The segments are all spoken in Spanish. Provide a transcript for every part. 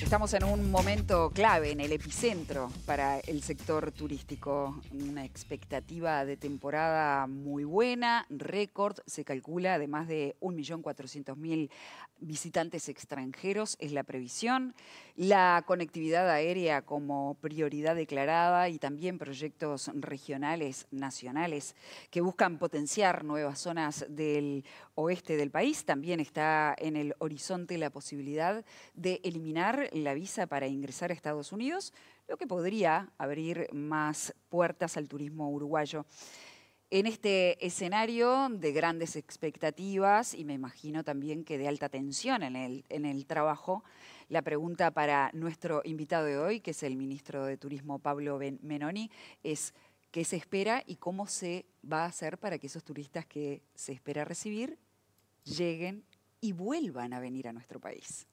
Estamos en un momento clave, en el epicentro para el sector turístico. Una expectativa de temporada muy buena, récord, se calcula de más de 1.400.000 visitantes extranjeros, es la previsión. La conectividad aérea como prioridad declarada y también proyectos regionales, nacionales, que buscan potenciar nuevas zonas del oeste del país. También está en el horizonte la posibilidad de eliminar la visa para ingresar a Estados Unidos, lo que podría abrir más puertas al turismo uruguayo. En este escenario de grandes expectativas y me imagino también que de alta tensión en el trabajo, la pregunta para nuestro invitado de hoy, que es el ministro de Turismo Pablo Menoni, es ¿qué se espera y cómo se va a hacer para que esos turistas que se espera recibir lleguen y vuelvan a venir a nuestro país?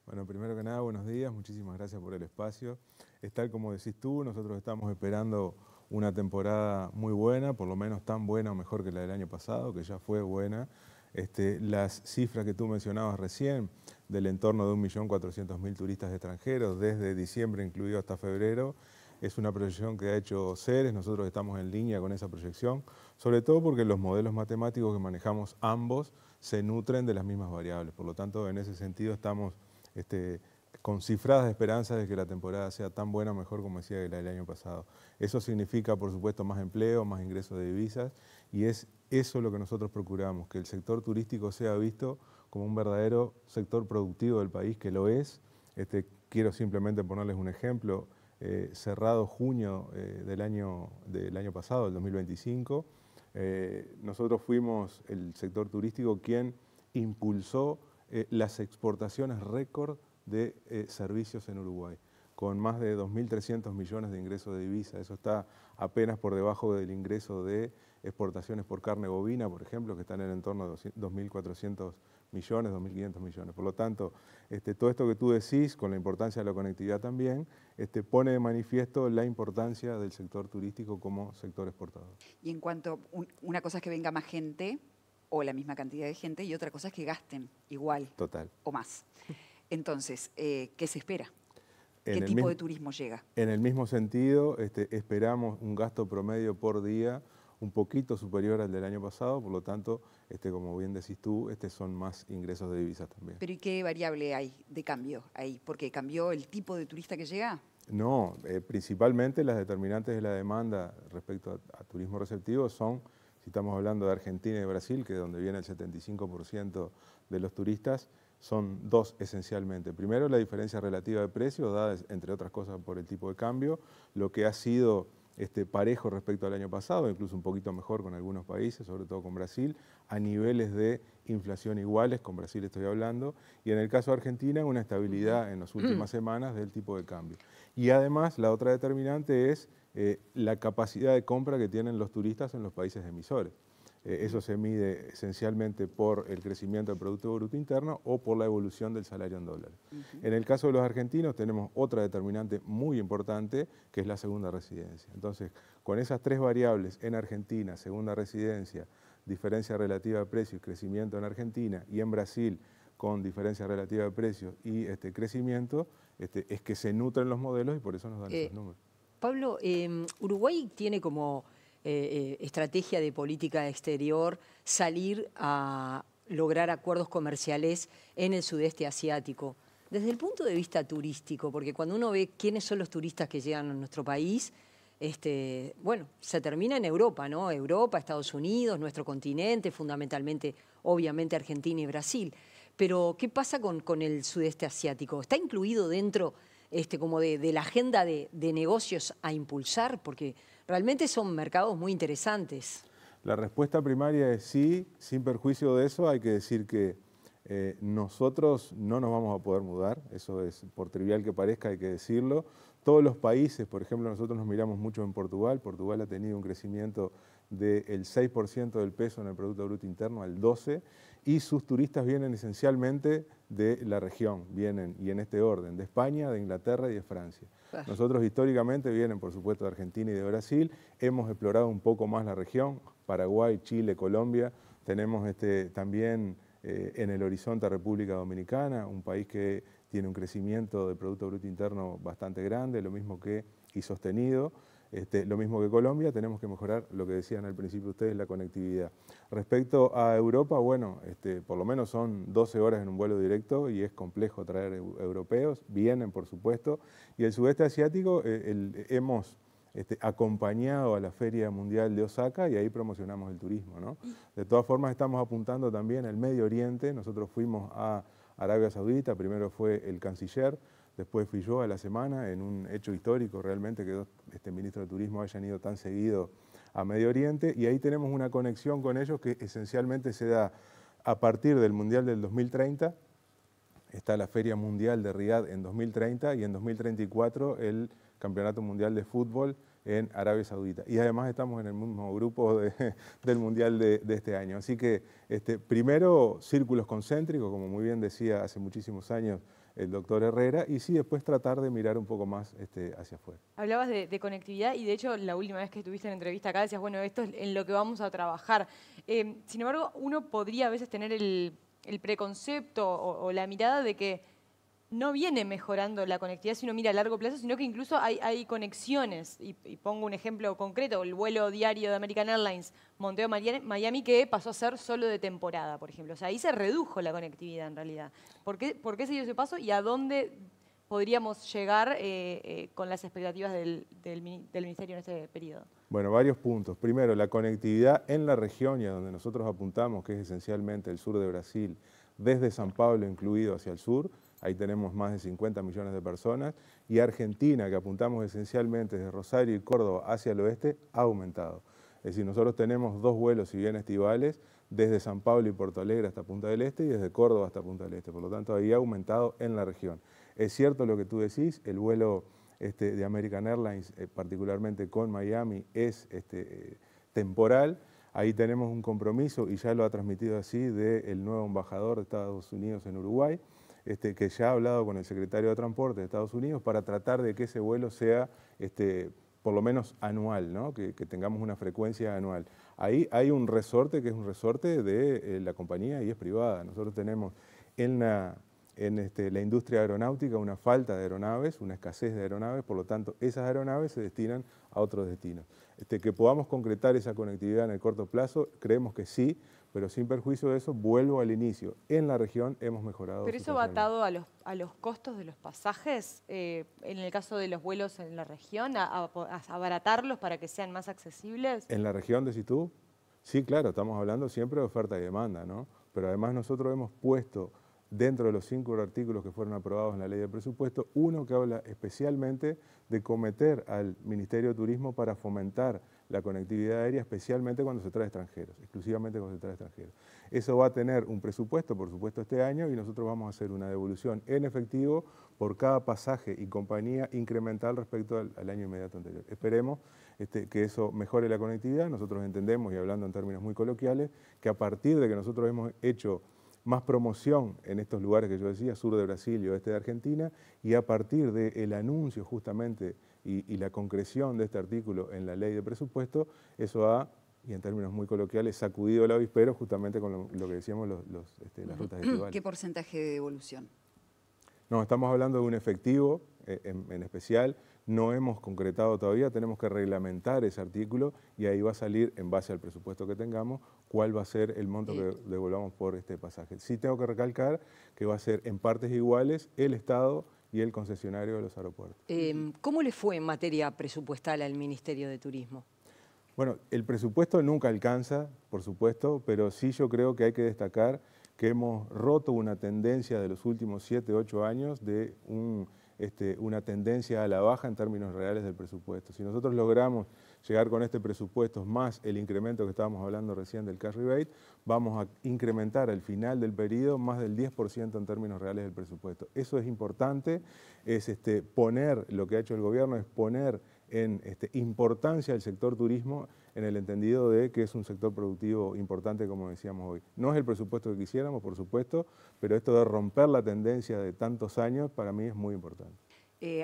Bueno, primero que nada, buenos días, muchísimas gracias por el espacio. Es tal como decís tú, nosotros estamos esperando una temporada muy buena, por lo menos tan buena o mejor que la del año pasado, que ya fue buena. Las cifras que tú mencionabas recién, del entorno de 1.400.000 turistas extranjeros, desde diciembre incluido hasta febrero, es una proyección que ha hecho Ceres, nosotros estamos en línea con esa proyección, sobre todo porque los modelos matemáticos que manejamos ambos se nutren de las mismas variables, por lo tanto en ese sentido estamos con cifradas esperanzas de que la temporada sea tan buena o mejor como decía que la del año pasado. Eso significa, por supuesto, más empleo, más ingresos de divisas y es eso lo que nosotros procuramos, que el sector turístico sea visto como un verdadero sector productivo del país, que lo es. Quiero simplemente ponerles un ejemplo. Cerrado junio del año pasado, del 2025, nosotros fuimos el sector turístico quien impulsó las exportaciones récord de servicios en Uruguay, con más de 2.300 millones de ingresos de divisa. Eso está apenas por debajo del ingreso de exportaciones por carne bovina, por ejemplo, que están en el entorno de 2.400 millones, 2.500 millones. Por lo tanto, todo esto que tú decís, con la importancia de la conectividad también, pone de manifiesto la importancia del sector turístico como sector exportador. Y en cuanto, una cosa es que venga más gente o la misma cantidad de gente y otra cosa es que gasten igual. Total. O más. Entonces, ¿qué se espera? ¿Qué tipo de turismo llega? En el mismo sentido, esperamos un gasto promedio por día un poquito superior al del año pasado, por lo tanto, como bien decís tú, son más ingresos de divisas también. ¿Pero y qué variable hay de cambio ahí? ¿Porque cambió el tipo de turista que llega? No, principalmente las determinantes de la demanda respecto a turismo receptivo son, si estamos hablando de Argentina y Brasil, que es donde viene el 75% de los turistas, son dos esencialmente. Primero, la diferencia relativa de precios, dada entre otras cosas por el tipo de cambio, lo que ha sido parejo respecto al año pasado, incluso un poquito mejor con algunos países, sobre todo con Brasil, a niveles de inflación iguales, con Brasil estoy hablando, y en el caso de Argentina una estabilidad en las últimas semanas del tipo de cambio. Y además la otra determinante es la capacidad de compra que tienen los turistas en los países emisores. Eso se mide esencialmente por el crecimiento del Producto Bruto Interno o por la evolución del salario en dólares. En el caso de los argentinos tenemos otra determinante muy importante, que es la segunda residencia. Entonces, con esas tres variables en Argentina, segunda residencia, diferencia relativa de precios, crecimiento en Argentina y en Brasil con diferencia relativa de precios y crecimiento, es que se nutren los modelos y por eso nos dan esos números. Pablo, Uruguay tiene como estrategia de política exterior salir a lograr acuerdos comerciales en el sudeste asiático. Desde el punto de vista turístico, porque cuando uno ve quiénes son los turistas que llegan a nuestro país, bueno, se termina en Europa, ¿no? Europa, Estados Unidos, nuestro continente, fundamentalmente, obviamente, Argentina y Brasil. Pero, ¿qué pasa con el sudeste asiático? ¿Está incluido dentro como de la agenda de negocios a impulsar? Porque realmente son mercados muy interesantes. La respuesta primaria es sí, sin perjuicio de eso hay que decir que nosotros no nos vamos a poder mudar, eso es, por trivial que parezca, hay que decirlo. Todos los países, por ejemplo, nosotros nos miramos mucho en Portugal. Portugal ha tenido un crecimiento del 6% del peso en el Producto Bruto Interno al 12%, y sus turistas vienen esencialmente de la región, vienen, y en este orden, de España, de Inglaterra y de Francia. Nosotros históricamente vienen, por supuesto, de Argentina y de Brasil. Hemos explorado un poco más la región, Paraguay, Chile, Colombia. Tenemos también en el horizonte a República Dominicana, un país que tiene un crecimiento del Producto Bruto Interno bastante grande, lo mismo que y sostenido. Lo mismo que Colombia, tenemos que mejorar lo que decían al principio ustedes, la conectividad. Respecto a Europa, bueno, por lo menos son 12 horas en un vuelo directo y es complejo traer europeos, vienen por supuesto, y el sudeste asiático hemos acompañado a la Feria Mundial de Osaka y ahí promocionamos el turismo, ¿no? De todas formas estamos apuntando también al Medio Oriente, nosotros fuimos a Arabia Saudita, primero fue el canciller, después fui yo a la semana, en un hecho histórico realmente que dos ministros de Turismo hayan ido tan seguido a Medio Oriente, y ahí tenemos una conexión con ellos que esencialmente se da a partir del Mundial del 2030, está la Feria Mundial de Riyadh en 2030 y en 2034 el Campeonato Mundial de Fútbol en Arabia Saudita. Y además estamos en el mismo grupo del Mundial de este año. Así que primero círculos concéntricos, como muy bien decía hace muchísimos años el doctor Herrera, y sí después tratar de mirar un poco más hacia afuera. Hablabas de conectividad y de hecho la última vez que estuviste en entrevista acá decías, bueno, esto es en lo que vamos a trabajar. Sin embargo, uno podría a veces tener el preconcepto o la mirada de que no viene mejorando la conectividad si uno mira a largo plazo, sino que incluso hay conexiones. Y pongo un ejemplo concreto, el vuelo diario de American Airlines Monteo-Miami, que pasó a ser solo de temporada, por ejemplo. O sea, ahí se redujo la conectividad en realidad. ¿Por qué se dio ese paso y a dónde podríamos llegar con las expectativas del Ministerio en este periodo? Bueno, varios puntos. Primero, la conectividad en la región y a donde nosotros apuntamos, que es esencialmente el sur de Brasil, desde San Pablo incluido hacia el sur, ahí tenemos más de 50 millones de personas, y Argentina, que apuntamos esencialmente desde Rosario y Córdoba hacia el oeste, ha aumentado. Es decir, nosotros tenemos 2 vuelos, si bien estivales, desde San Pablo y Porto Alegre hasta Punta del Este y desde Córdoba hasta Punta del Este, por lo tanto ahí ha aumentado en la región. Es cierto lo que tú decís, el vuelo de American Airlines, particularmente con Miami, es temporal. Ahí tenemos un compromiso, y ya lo ha transmitido así, del nuevo embajador de Estados Unidos en Uruguay, que ya ha hablado con el secretario de Transporte de Estados Unidos para tratar de que ese vuelo sea por lo menos anual, ¿no? que tengamos una frecuencia anual. Ahí hay un resorte que es un resorte de la compañía y es privada. Nosotros tenemos en la industria aeronáutica una falta de aeronaves, una escasez de aeronaves, por lo tanto esas aeronaves se destinan a otros destinos. Que podamos concretar esa conectividad en el corto plazo, creemos que sí, pero sin perjuicio de eso, vuelvo al inicio. En la región hemos mejorado. ¿Pero eso va atado a los costos de los pasajes? En el caso de los vuelos en la región, a abaratarlos para que sean más accesibles. ¿En la región decís tú? Sí, claro, estamos hablando siempre de oferta y demanda, ¿no? Pero además nosotros hemos puesto dentro de los 5 artículos que fueron aprobados en la ley de presupuesto, uno que habla especialmente de cometer al Ministerio de Turismo para fomentar la conectividad aérea, especialmente cuando se trae extranjeros, exclusivamente cuando se trae extranjeros. Eso va a tener un presupuesto, por supuesto, este año, y nosotros vamos a hacer una devolución en efectivo por cada pasaje y compañía incremental respecto al año inmediato anterior. Esperemos que eso mejore la conectividad. Nosotros entendemos, y hablando en términos muy coloquiales, que a partir de que nosotros hemos hecho más promoción en estos lugares que yo decía, sur de Brasil y oeste de Argentina, y a partir del anuncio justamente y la concreción de este artículo en la ley de presupuesto, eso ha, y en términos muy coloquiales, sacudido el avispero justamente con lo que decíamos las rutas estivales. ¿Qué porcentaje de devolución? No, estamos hablando de un efectivo en especial. No hemos concretado todavía, tenemos que reglamentar ese artículo y ahí va a salir, en base al presupuesto que tengamos, cuál va a ser el monto que devolvamos por este pasaje. Sí tengo que recalcar que va a ser en partes iguales el Estado y el concesionario de los aeropuertos. ¿Cómo le fue en materia presupuestal al Ministerio de Turismo? Bueno, el presupuesto nunca alcanza, por supuesto, pero sí yo creo que hay que destacar que hemos roto una tendencia de los últimos 7, 8 años de una tendencia a la baja en términos reales del presupuesto. Si nosotros logramos llegar con este presupuesto más el incremento que estábamos hablando recién del cash rebate, vamos a incrementar al final del periodo más del 10% en términos reales del presupuesto. Eso es importante, es poner, lo que ha hecho el gobierno es poner en importancia al sector turismo en el entendido de que es un sector productivo importante, como decíamos hoy. No es el presupuesto que quisiéramos, por supuesto, pero esto de romper la tendencia de tantos años para mí es muy importante.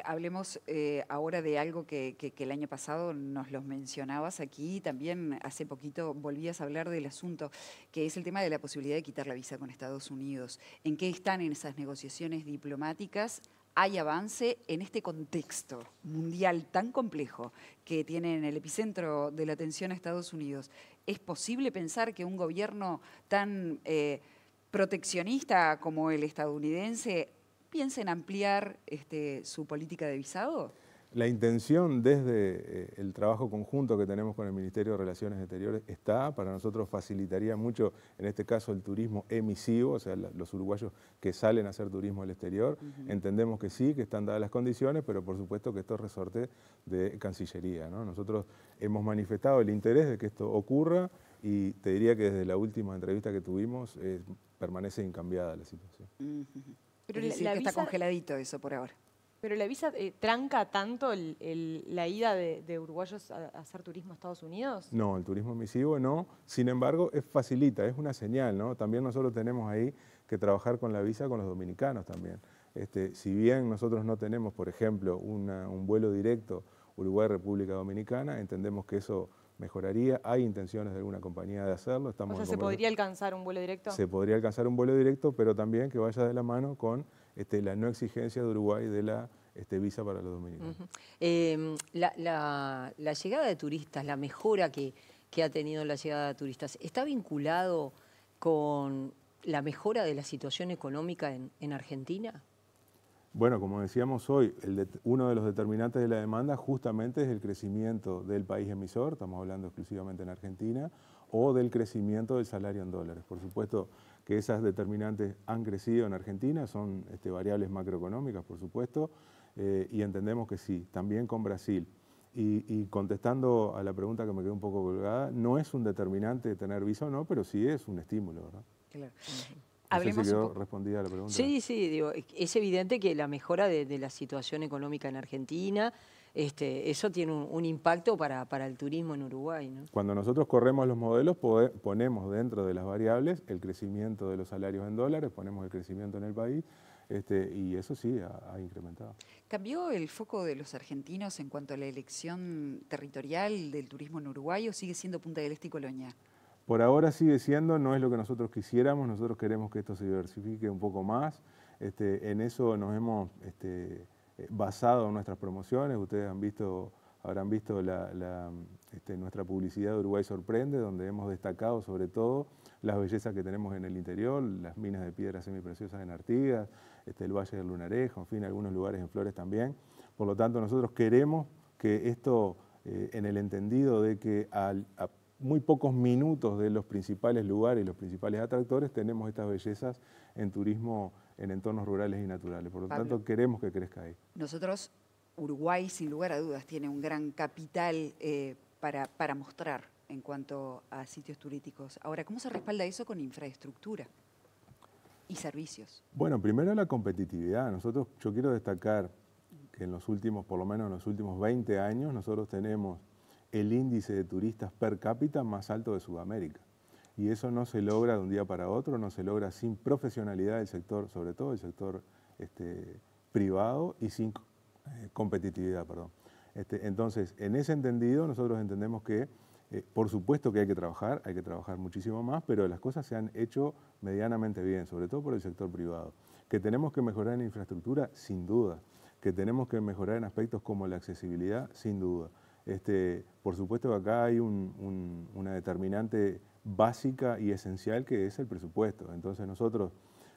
Hablemos ahora de algo que el año pasado nos los mencionabas aquí, también hace poquito volvías a hablar del asunto, que es el tema de la posibilidad de quitar la visa con Estados Unidos. ¿En qué están en esas negociaciones diplomáticas? ¿Hay avance en este contexto mundial tan complejo que tiene en el epicentro de la atención a Estados Unidos? ¿Es posible pensar que un gobierno tan proteccionista como el estadounidense piensa en ampliar su política de visado? La intención desde el trabajo conjunto que tenemos con el Ministerio de Relaciones Exteriores está, para nosotros facilitaría mucho, en este caso, el turismo emisivo, o sea, los uruguayos que salen a hacer turismo al exterior. Entendemos que sí, que están dadas las condiciones, pero por supuesto que esto es resorte de Cancillería, ¿no? Nosotros hemos manifestado el interés de que esto ocurra y te diría que desde la última entrevista que tuvimos permanece incambiada la situación. Pero es decir, que está congeladito eso por ahora. Pero la visa tranca tanto la ida de uruguayos a hacer turismo a Estados Unidos. No, el turismo emisivo no. Sin embargo, facilita, es una señal, ¿no? También nosotros tenemos ahí que trabajar con la visa con los dominicanos también. Si bien nosotros no tenemos, por ejemplo, un vuelo directo Uruguay-República Dominicana, entendemos que eso mejoraría. Hay intenciones de alguna compañía de hacerlo. O sea, ¿se podría alcanzar un vuelo directo? Se podría alcanzar un vuelo directo, pero también que vaya de la mano con la no exigencia de Uruguay de la visa para los dominicanos. La llegada de turistas, la mejora que ha tenido la llegada de turistas, ¿está vinculado con la mejora de la situación económica en Argentina? Bueno, como decíamos hoy, uno de los determinantes de la demanda justamente es el crecimiento del país emisor, estamos hablando exclusivamente en Argentina, o del crecimiento del salario en dólares. Por supuesto que esas determinantes han crecido en Argentina, son variables macroeconómicas, por supuesto, y entendemos que sí, también con Brasil. Y contestando a la pregunta que me quedó un poco colgada, no es un determinante tener visa o no, pero sí es un estímulo, ¿verdad? Claro. No sé si quedó respondida la pregunta. Sí, digo, es evidente que la mejora de la situación económica en Argentina, eso tiene un impacto para el turismo en Uruguay, ¿no? Cuando nosotros corremos los modelos, ponemos dentro de las variables el crecimiento de los salarios en dólares, ponemos el crecimiento en el país, y eso sí ha incrementado. ¿Cambió el foco de los argentinos en cuanto a la elección territorial del turismo en Uruguay o sigue siendo Punta del Este y Colonia? Por ahora sigue siendo, no es lo que nosotros quisiéramos, nosotros queremos que esto se diversifique un poco más. En eso nos hemos basado en nuestras promociones, ustedes habrán visto nuestra publicidad de Uruguay Sorprende, donde hemos destacado sobre todo las bellezas que tenemos en el interior, las minas de piedras semipreciosas en Artigas, el Valle del Lunarejo, en fin, algunos lugares en Flores también. Por lo tanto, nosotros queremos que esto, en el entendido de que a muy pocos minutos de los principales lugares y los principales atractores, tenemos estas bellezas en turismo en entornos rurales y naturales. Por lo tanto, queremos que crezca ahí. Nosotros, Uruguay, sin lugar a dudas, tiene un gran capital para mostrar en cuanto a sitios turísticos. Ahora, ¿cómo se respalda eso con infraestructura y servicios? Bueno, primero la competitividad. Yo quiero destacar que por lo menos en los últimos 20 años, nosotros tenemos el índice de turistas per cápita más alto de Sudamérica. Y eso no se logra de un día para otro, no se logra sin profesionalidad del sector, sobre todo el sector privado, y sin competitividad, perdón. Entonces, en ese entendido, nosotros entendemos que, por supuesto que hay que trabajar muchísimo más, pero las cosas se han hecho medianamente bien, sobre todo por el sector privado. Que tenemos que mejorar en infraestructura, sin duda. Que tenemos que mejorar en aspectos como la accesibilidad, sin duda. Por supuesto que acá hay una determinante básica y esencial que es el presupuesto. Entonces nosotros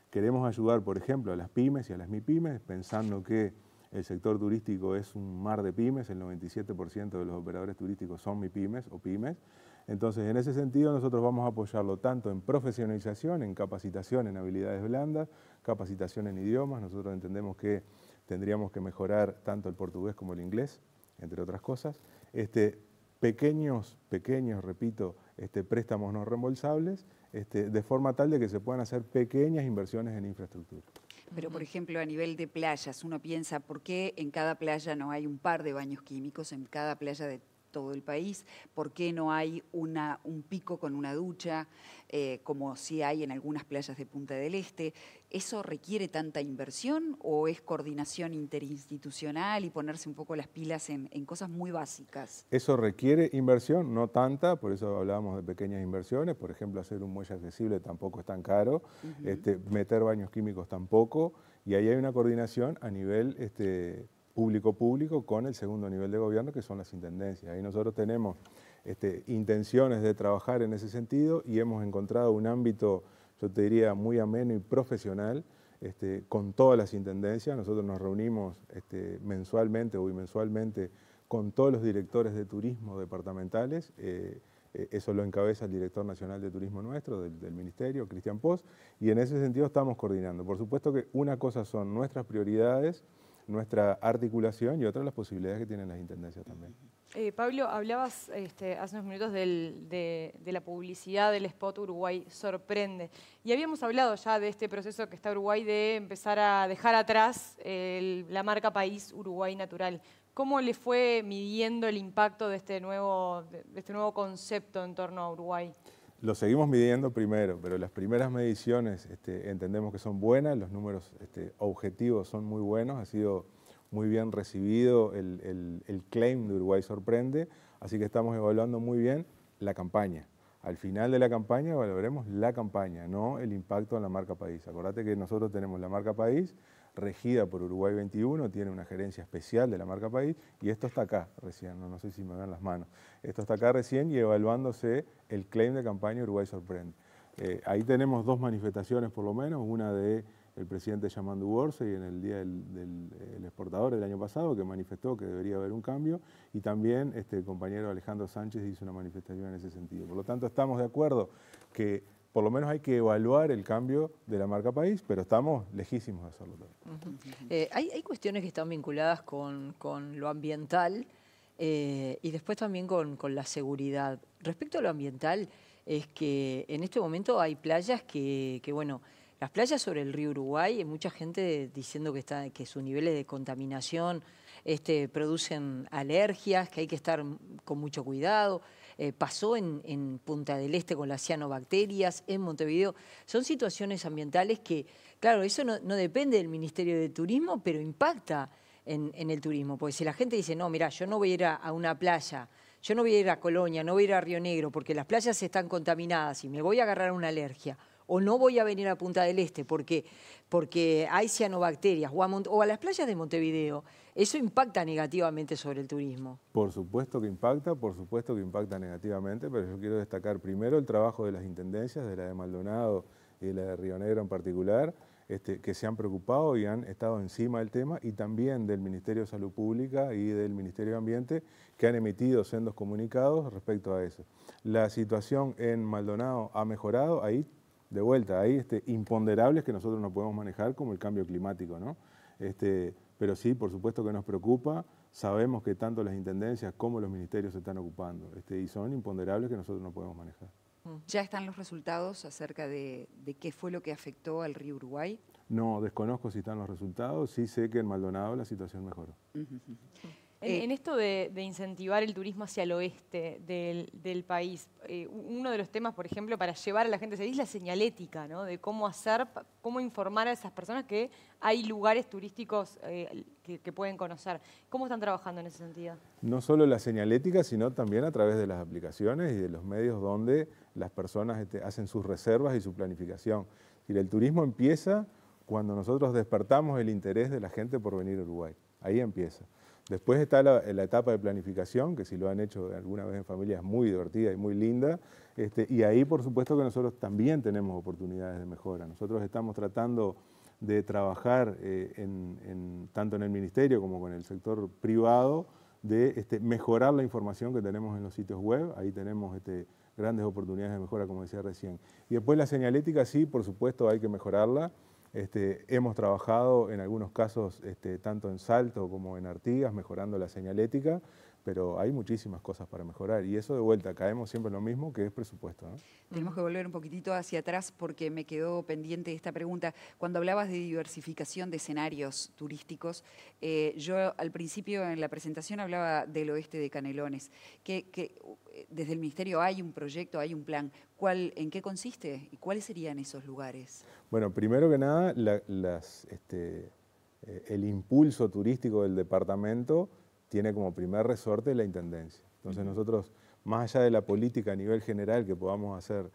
queremos ayudar, por ejemplo, a las pymes y a las MIPYMES, pensando que el sector turístico es un mar de pymes, el 97% de los operadores turísticos son MIPYMES o pymes. Entonces, en ese sentido, nosotros vamos a apoyarlo tanto en profesionalización, en capacitación en habilidades blandas, capacitación en idiomas. Nosotros entendemos que tendríamos que mejorar tanto el portugués como el inglés, entre otras cosas. Pequeños, repito, préstamos no reembolsables, de forma tal de que se puedan hacer pequeñas inversiones en infraestructura. Pero, por ejemplo, a nivel de playas, uno piensa, ¿por qué en cada playa no hay un par de baños químicos en cada playa de todo el país? ¿Por qué no hay un pico con una ducha, como sí hay en algunas playas de Punta del Este? ¿Eso requiere tanta inversión o es coordinación interinstitucional y ponerse un poco las pilas en cosas muy básicas? Eso requiere inversión, no tanta, por eso hablábamos de pequeñas inversiones. Por ejemplo, hacer un muelle accesible tampoco es tan caro, meter baños químicos tampoco, y ahí hay una coordinación a nivel público-público con el segundo nivel de gobierno, que son las intendencias. Ahí nosotros tenemos intenciones de trabajar en ese sentido y hemos encontrado un ámbito, yo te diría, muy ameno y profesional con todas las intendencias. Nosotros nos reunimos mensualmente o bimensualmente con todos los directores de turismo departamentales. Eso lo encabeza el director nacional de turismo nuestro, del ministerio, Cristian Pos, y en ese sentido estamos coordinando. Por supuesto que una cosa son nuestras prioridades, nuestra articulación, y otra las posibilidades que tienen las intendencias también. Pablo, hablabas hace unos minutos de la publicidad del spot Uruguay Sorprende. Y habíamos hablado ya de este proceso que está Uruguay de empezar a dejar atrás la marca país Uruguay Natural. ¿Cómo le fue midiendo el impacto de este nuevo concepto en torno a Uruguay? Lo seguimos midiendo primero, pero las primeras mediciones entendemos que son buenas, los números objetivos son muy buenos, ha sido muy bien recibido el claim de Uruguay Sorprende, así que estamos evaluando muy bien la campaña. Al final de la campaña evaluaremos la campaña, no el impacto en la marca país. Acordate que nosotros tenemos la marca país regida por Uruguay 21, tiene una gerencia especial de la marca país, y esto está acá recién, no sé si me ven las manos, esto está acá recién y evaluándose el claim de campaña Uruguay Sorprende. Ahí tenemos dos manifestaciones por lo menos, una de el presidente Yamandu Borsey en el Día del Exportador el año pasado, que manifestó que debería haber un cambio, y también el compañero Alejandro Sánchez hizo una manifestación en ese sentido. Por lo tanto, estamos de acuerdo que por lo menos hay que evaluar el cambio de la marca país, pero estamos lejísimos de hacerlo también. Hay cuestiones que están vinculadas con lo ambiental y después también con la seguridad. Respecto a lo ambiental, es que en este momento hay playas que bueno, las playas sobre el río Uruguay, hay mucha gente diciendo que sus niveles de contaminación producen alergias, que hay que estar con mucho cuidado. Pasó en Punta del Este con las cianobacterias, en Montevideo. Son situaciones ambientales que, claro, eso no depende del Ministerio de Turismo, pero impacta en el turismo. Porque si la gente dice, no, mira, yo no voy a ir a una playa, yo no voy a ir a Colonia, no voy a ir a Río Negro, porque las playas están contaminadas y me voy a agarrar una alergia, o no voy a venir a Punta del Este porque hay cianobacterias, o a las playas de Montevideo, eso impacta negativamente sobre el turismo. Por supuesto que impacta negativamente, pero yo quiero destacar primero el trabajo de las intendencias, de la de Maldonado y de la de Río Negro en particular, que se han preocupado y han estado encima del tema, y también del Ministerio de Salud Pública y del Ministerio de Ambiente, que han emitido sendos comunicados respecto a eso. La situación en Maldonado ha mejorado, ahí de vuelta, hay imponderables que nosotros no podemos manejar, como el cambio climático, ¿no? Pero sí, por supuesto que nos preocupa, sabemos que tanto las intendencias como los ministerios se están ocupando, y son imponderables que nosotros no podemos manejar. ¿Ya están los resultados acerca de qué fue lo que afectó al río Uruguay? No, desconozco si están los resultados, sí sé que en Maldonado la situación mejoró. En esto de incentivar el turismo hacia el oeste del país, uno de los temas, por ejemplo, para llevar a la gente a esa isla es la señalética, ¿no? De cómo informar a esas personas que hay lugares turísticos que pueden conocer. ¿Cómo están trabajando en ese sentido? No solo la señalética, sino también a través de las aplicaciones y de los medios donde las personas hacen sus reservas y su planificación. Es decir, el turismo empieza cuando nosotros despertamos el interés de la gente por venir a Uruguay. Ahí empieza. Después está la etapa de planificación, que si lo han hecho alguna vez en familia es muy divertida y muy linda, y ahí por supuesto que nosotros también tenemos oportunidades de mejora. Nosotros estamos tratando de trabajar tanto en el Ministerio como con el sector privado, de mejorar la información que tenemos en los sitios web. Ahí tenemos grandes oportunidades de mejora, como decía recién. Y después la señalética, sí, por supuesto hay que mejorarla. Hemos trabajado en algunos casos tanto en Salto como en Artigas mejorando la señalética, pero hay muchísimas cosas para mejorar y eso de vuelta caemos siempre en lo mismo que es presupuesto, ¿no? Tenemos que volver un poquitito hacia atrás porque me quedó pendiente esta pregunta. Cuando hablabas de diversificación de escenarios turísticos, yo al principio en la presentación hablaba del oeste de Canelones, que desde el Ministerio hay un proyecto, hay un plan. ¿En qué consiste y cuáles serían esos lugares? Bueno, primero que nada, el impulso turístico del departamento tiene como primer resorte la Intendencia. Entonces nosotros, más allá de la política a nivel general que podamos hacer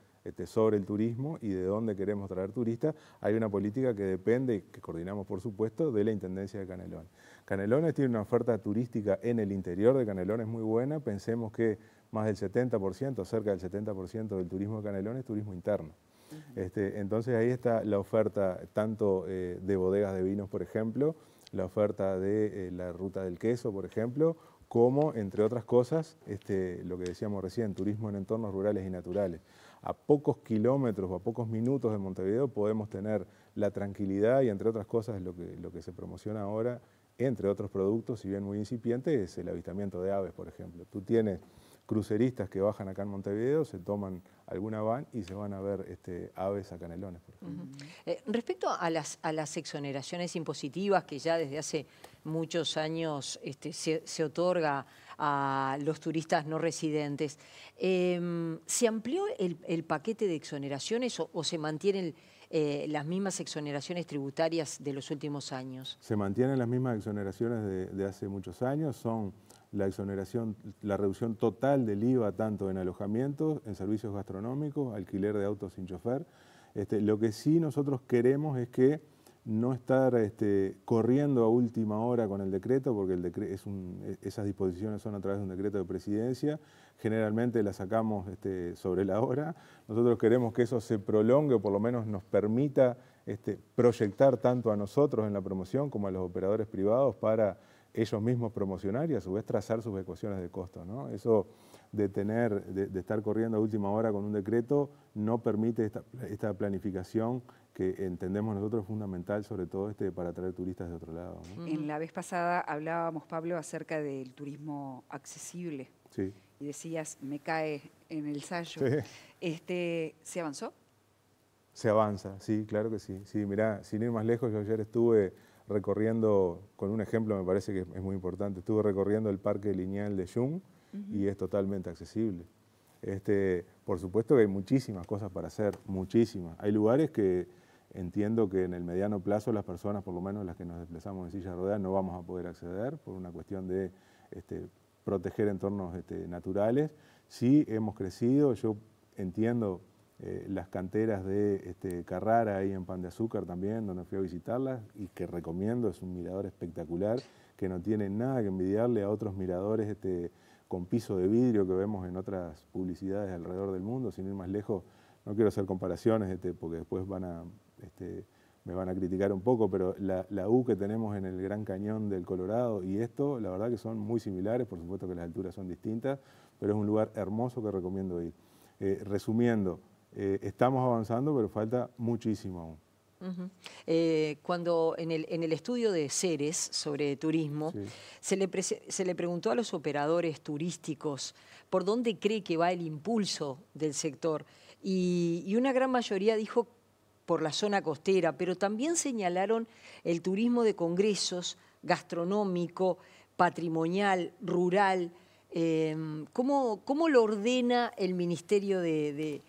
sobre el turismo y de dónde queremos traer turistas, hay una política que depende y que coordinamos, por supuesto, de la Intendencia de Canelones. Canelones tiene una oferta turística en el interior de Canelones muy buena. Pensemos que más del 70%, cerca del 70% del turismo de Canelones es turismo interno. Entonces ahí está la oferta tanto de bodegas de vinos, por ejemplo, la oferta de la ruta del queso, por ejemplo, como, entre otras cosas, lo que decíamos recién, turismo en entornos rurales y naturales. A pocos kilómetros o a pocos minutos de Montevideo podemos tener la tranquilidad y, entre otras cosas, lo que se promociona ahora, entre otros productos, si bien muy incipiente, es el avistamiento de aves, por ejemplo. Tú tienes cruceristas que bajan acá en Montevideo, se toman alguna van y se van a ver aves a Canelones, por ejemplo. Respecto a las exoneraciones impositivas que ya desde hace muchos años se otorga a los turistas no residentes, ¿se amplió el paquete de exoneraciones o se mantienen las mismas exoneraciones tributarias de los últimos años? Se mantienen las mismas exoneraciones de hace muchos años, son la exoneración, la reducción total del IVA tanto en alojamientos, en servicios gastronómicos, alquiler de autos sin chofer. Lo que sí nosotros queremos es que no estar corriendo a última hora con el decreto, porque esas disposiciones son a través de un decreto de presidencia, generalmente las sacamos sobre la hora. Nosotros queremos que eso se prolongue o por lo menos nos permita proyectar tanto a nosotros en la promoción como a los operadores privados para ellos mismos promocionar y a su vez trazar sus ecuaciones de costo, ¿no? Eso de estar corriendo a última hora con un decreto no permite esta planificación que entendemos nosotros fundamental, sobre todo para atraer turistas de otro lado, ¿no? En la vez pasada hablábamos, Pablo, acerca del turismo accesible. Sí. Y decías, me cae en el sayo. Sí. ¿Se avanzó? Se avanza, sí, claro que sí. Sí, mirá, sin ir más lejos, yo ayer estuve recorriendo, con un ejemplo me parece que es muy importante, estuve recorriendo el Parque Lineal de Jung y es totalmente accesible. Por supuesto que hay muchísimas cosas para hacer, muchísimas. Hay lugares que entiendo que en el mediano plazo las personas, por lo menos las que nos desplazamos en silla de ruedas, no vamos a poder acceder por una cuestión de proteger entornos naturales. Sí, hemos crecido, yo entiendo las canteras de Carrara ahí en Pan de Azúcar también, donde fui a visitarlas y que recomiendo, es un mirador espectacular que no tiene nada que envidiarle a otros miradores con piso de vidrio que vemos en otras publicidades alrededor del mundo. Sin ir más lejos, no quiero hacer comparaciones porque después me van a criticar un poco, pero la U que tenemos en el Gran Cañón del Colorado y esto, la verdad que son muy similares, por supuesto que las alturas son distintas, pero es un lugar hermoso que recomiendo ir. Resumiendo, estamos avanzando, pero falta muchísimo aún. Cuando en el estudio de Ceres sobre turismo, sí, se le preguntó a los operadores turísticos por dónde cree que va el impulso del sector y una gran mayoría dijo por la zona costera, pero también señalaron el turismo de congresos, gastronómico, patrimonial, rural. ¿Cómo lo ordena el Ministerio de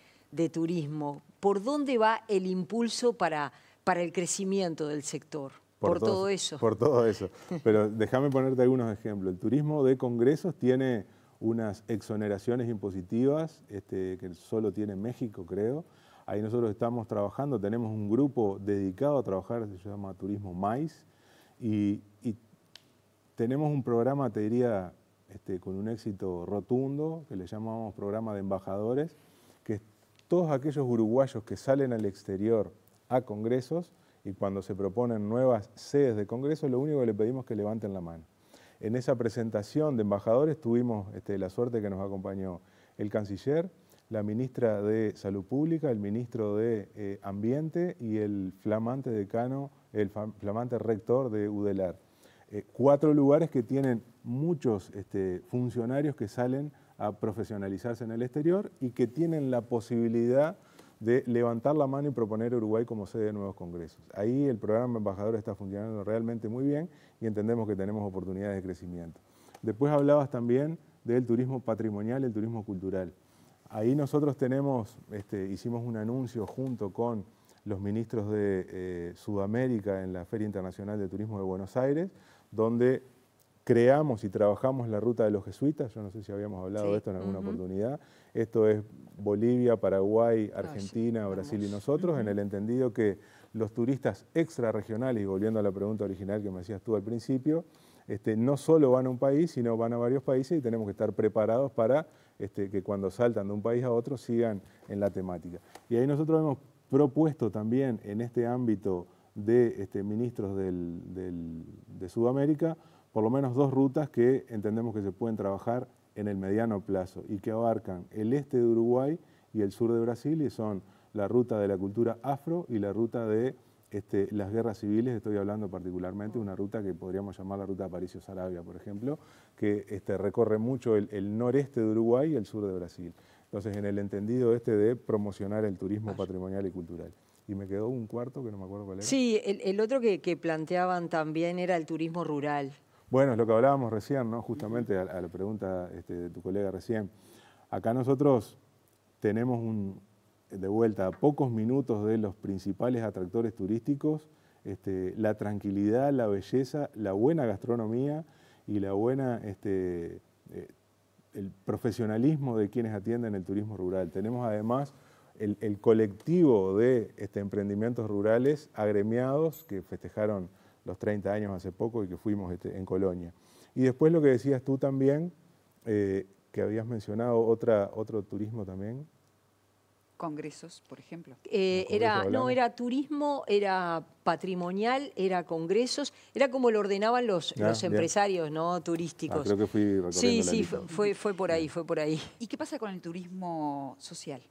Turismo? ¿Por dónde va el impulso para el crecimiento del sector? Por todo eso. Por todo eso. Pero déjame ponerte algunos ejemplos. El turismo de congresos tiene unas exoneraciones impositivas que solo tiene México, creo. Ahí nosotros estamos trabajando, tenemos un grupo dedicado a trabajar, se llama Turismo Mais, y tenemos un programa, te diría, con un éxito rotundo, que le llamamos programa de embajadores, que todos aquellos uruguayos que salen al exterior a congresos y cuando se proponen nuevas sedes de congresos, lo único que le pedimos es que levanten la mano. En esa presentación de embajadores tuvimos la suerte que nos acompañó el canciller, la ministra de Salud Pública, el ministro de Ambiente y el flamante decano, el flamante rector de UDELAR. 4 lugares que tienen muchos funcionarios que salen a profesionalizarse en el exterior y que tienen la posibilidad de levantar la mano y proponer a Uruguay como sede de nuevos congresos. Ahí el programa Embajador está funcionando realmente muy bien y entendemos que tenemos oportunidades de crecimiento. Después hablabas también del turismo patrimonial y el turismo cultural. Ahí nosotros hicimos un anuncio junto con los ministros de Sudamérica en la Feria Internacional de Turismo de Buenos Aires, donde creamos y trabajamos la ruta de los jesuitas. Yo no sé si habíamos hablado de esto en alguna oportunidad. Esto es Bolivia, Paraguay, Argentina, Brasil y nosotros, en el entendido que los turistas extrarregionales, y volviendo a la pregunta original que me hacías tú al principio, no solo van a un país, sino van a varios países y tenemos que estar preparados para que cuando saltan de un país a otro sigan en la temática. Y ahí nosotros hemos propuesto también en este ámbito de ministros de Sudamérica, por lo menos 2 rutas que entendemos que se pueden trabajar en el mediano plazo y que abarcan el este de Uruguay y el sur de Brasil, y son la ruta de la cultura afro y la ruta de las guerras civiles. Estoy hablando particularmente de una ruta que podríamos llamar la ruta Aparicio-Saravia, por ejemplo, que recorre mucho el noreste de Uruguay y el sur de Brasil. Entonces, en el entendido de promocionar el turismo patrimonial y cultural. Y me quedó un cuarto que no me acuerdo cuál era. Sí, el otro que planteaban también era el turismo rural. Bueno, es lo que hablábamos recién, ¿no? Justamente a la pregunta de tu colega recién. Acá nosotros tenemos de vuelta a pocos minutos de los principales atractores turísticos, la tranquilidad, la belleza, la buena gastronomía y la buena, el profesionalismo de quienes atienden el turismo rural. Tenemos además el colectivo de emprendimientos rurales agremiados que festejaron los 30 años hace poco y que fuimos en Colonia. Y después lo que decías tú también, que habías mencionado otro turismo también. Congresos, por ejemplo. Era turismo, era patrimonial, era congresos, era como lo ordenaban los empresarios, ¿no? Turísticos. Creo que fui recorriendo Sí, la lista. fue por ahí, fue por ahí. ¿Y qué pasa con el turismo social?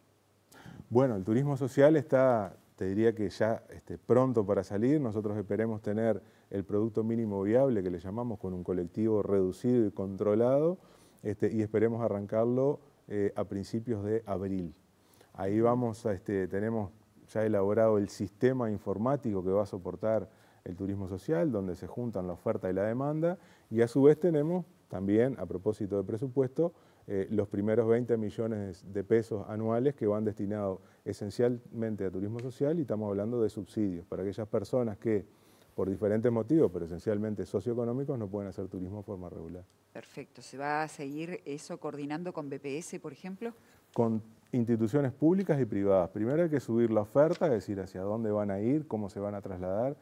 Bueno, el turismo social está, te diría que ya pronto para salir. Nosotros esperemos tener el producto mínimo viable, que le llamamos, con un colectivo reducido y controlado, y esperemos arrancarlo a principios de abril. Ahí tenemos ya elaborado el sistema informático que va a soportar el turismo social, donde se juntan la oferta y la demanda, y a su vez tenemos también, a propósito de presupuesto, los primeros 20 millones de pesos anuales que van destinados esencialmente a turismo social, y estamos hablando de subsidios para aquellas personas que, por diferentes motivos, pero esencialmente socioeconómicos, no pueden hacer turismo de forma regular. Perfecto. ¿Se va a seguir eso coordinando con BPS, por ejemplo? Con instituciones públicas y privadas. Primero hay que subir la oferta, es decir, hacia dónde van a ir, cómo se van a trasladar,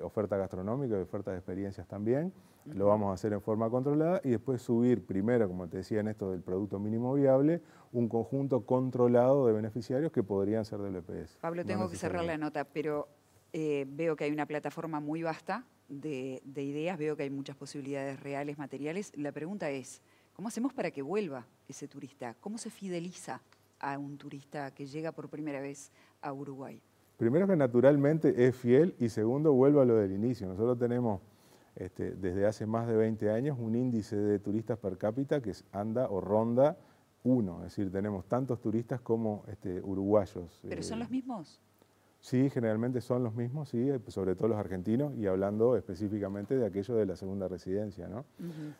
oferta gastronómica y oferta de experiencias también. Lo vamos a hacer en forma controlada y después subir primero, como te decía en esto del producto mínimo viable, un conjunto controlado de beneficiarios que podrían ser del BPS. Pablo, tengo que cerrar la nota, pero veo que hay una plataforma muy vasta de ideas, veo que hay muchas posibilidades reales, materiales. La pregunta es, ¿cómo hacemos para que vuelva ese turista? ¿Cómo se fideliza a un turista que llega por primera vez a Uruguay? Primero, que naturalmente es fiel, y segundo, vuelvo a lo del inicio. Nosotros tenemos desde hace más de 20 años un índice de turistas per cápita que anda o ronda 1, es decir, tenemos tantos turistas como uruguayos. ¿Pero son los mismos? Sí, generalmente son los mismos, sí, sobre todo los argentinos, y hablando específicamente de aquello de la segunda residencia, ¿no?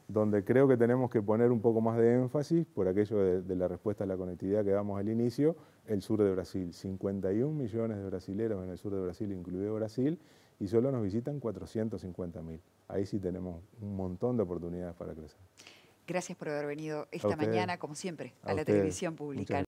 Donde creo que tenemos que poner un poco más de énfasis, por aquello de la respuesta a la conectividad que damos al inicio, el sur de Brasil. 51 millones de brasileros en el sur de Brasil, incluido Brasil, y solo nos visitan 450.000. Ahí sí tenemos un montón de oportunidades para crecer. Gracias por haber venido esta mañana, como siempre, a la ustedes. televisión pública.